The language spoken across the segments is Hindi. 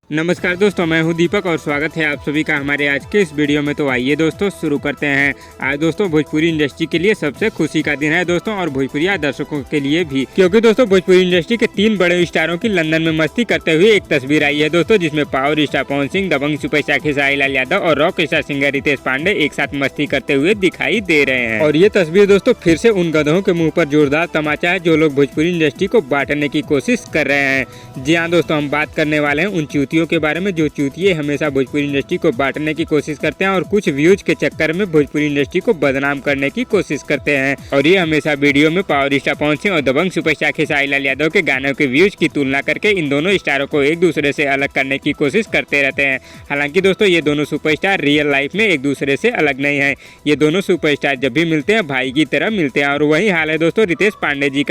नमस्कार दोस्तों, मैं हूं दीपक और स्वागत है आप सभी का हमारे आज के इस वीडियो में। तो आइए दोस्तों शुरू करते हैं। आज दोस्तों भोजपुरी इंडस्ट्री के लिए सबसे खुशी का दिन है दोस्तों, और भोजपुरी दर्शकों के लिए भी, क्योंकि दोस्तों भोजपुरी इंडस्ट्री के 3 बड़े स्टारों की लंदन में मस्ती करते हुए एक तस्वीर आई है दोस्तों, जिसमें पावर स्टार पवन सिंह, दबंग सुपरस्टार खेसारी लाल यादव और rock star singer Ritesh Pandey एक साथ मस्ती करते हुए दिखाई दे रहे हैं। और ये तस्वीर दोस्तों फिर से उन गधों के मुँह पर जोरदार तमाचा है जो लोग भोजपुरी इंडस्ट्री को बांटने की कोशिश कर रहे हैं। जी हाँ दोस्तों, हम बात करने वाले हैं उन चूतियों के बारे में जो चूतिए हमेशा भोजपुरी इंडस्ट्री को बांटने की कोशिश करते हैं और कुछ व्यूज के चक्कर में भोजपुरी इंडस्ट्री को बदनाम करने की कोशिश करते हैं। और ये हमेशा वीडियो में पावर स्टार पवन सिंह और दबंग सुपरस्टार खेसारी लाल यादव के गानों के व्यूज की तुलना करके इन दोनों स्टारों को एक दूसरे से अलग करने की कोशिश करते रहते हैं। हालांकि दोस्तों ये दोनों सुपरस्टार रियल लाइफ में एक दूसरे से अलग नहीं है। ये दोनों सुपरस्टार जब भी मिलते हैं भाई की तरह मिलते हैं। और वही हाल है दोस्तों रितेश पांडे जी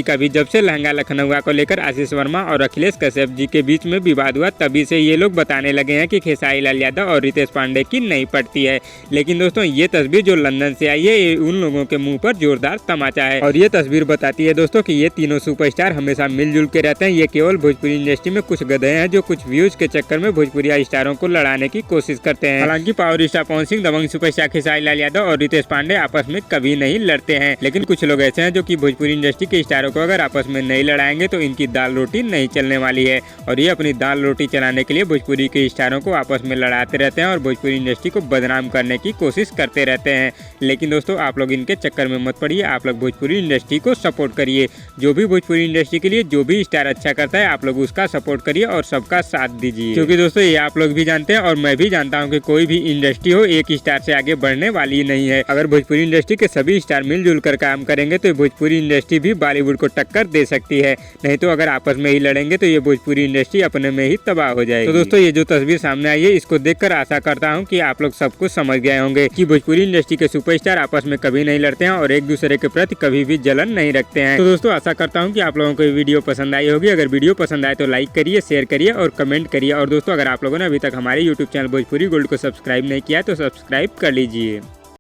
का भी। जब से लहंगा लखनऊ को लेकर आशीष वर्मा और अखिलेश कश्यप जी के बीच में विवाद हुआ, तभी से ये लोग बताने लगे हैं कि खेसारी लाल यादव और रितेश पांडे की नहीं पड़ती है। लेकिन दोस्तों ये तस्वीर जो लंदन से आई है, ये उन लोगों के मुंह पर जोरदार तमाचा है। और ये तस्वीर बताती है दोस्तों कि ये तीनों सुपरस्टार हमेशा मिलजुल के रहते हैं। ये केवल भोजपुरी इंडस्ट्री में कुछ गधे हैं जो कुछ व्यूज के चक्कर में भोजपुरी स्टारों को लड़ाने की कोशिश करते हैं। हालांकि पावर स्टार पवन सिंह, दबंग सुपरस्टार खेसारी लाल यादव और रितेश पांडे आपस में कभी नहीं लड़ते हैं। लेकिन कुछ लोग ऐसे हैं जो कि भोजपुरी इंडस्ट्री के स्टारों को अगर आपस में नहीं लड़ाएंगे तो इनकी दाल रोटी नहीं चलने वाली है। और ये अपनी दाल रोटी चलाने के लिए भोजपुरी के स्टारों को आपस में लड़ाते रहते हैं और भोजपुरी इंडस्ट्री को बदनाम करने की कोशिश करते रहते हैं। लेकिन दोस्तों आप लोग इनके चक्कर में मत पड़िए, आप लोग भोजपुरी इंडस्ट्री को सपोर्ट करिए। जो भी भोजपुरी इंडस्ट्री के लिए जो भी स्टार अच्छा करता है आप लोग उसका सपोर्ट करिए और सबका साथ दीजिए। क्योंकि दोस्तों ये आप लोग भी जानते हैं और मैं भी जानता हूँ कि कोई भी इंडस्ट्री हो एक स्टार से आगे बढ़ने वाली नहीं है। अगर भोजपुरी इंडस्ट्री के सभी स्टार मिलजुल कर काम करेंगे तो भोजपुरी इंडस्ट्री भी बॉलीवुड को टक्कर दे सकती है। नहीं तो अगर आपस में ही लड़ेंगे तो ये भोजपुरी इंडस्ट्री अपने में ही तबाह हो जाएगी। तो दोस्तों ये जो तस्वीर सामने आई है, इसको देखकर आशा करता हूँ कि आप लोग सब कुछ समझ गए होंगे कि भोजपुरी इंडस्ट्री के सुपरस्टार आपस में कभी नहीं लड़ते हैं और एक दूसरे के प्रति कभी भी जलन नहीं रखते हैं। तो दोस्तों आशा करता हूँ कि आप लोगों को ये वीडियो पसंद आई होगी। अगर वीडियो पसंद आए तो लाइक करिए, शेयर करिए और कमेंट करिए। और दोस्तों अगर आप लोगों ने अभी तक हमारे यूट्यूब चैनल भोजपुरी गोल्ड को सब्सक्राइब नहीं किया है तो सब्सक्राइब कर लीजिए।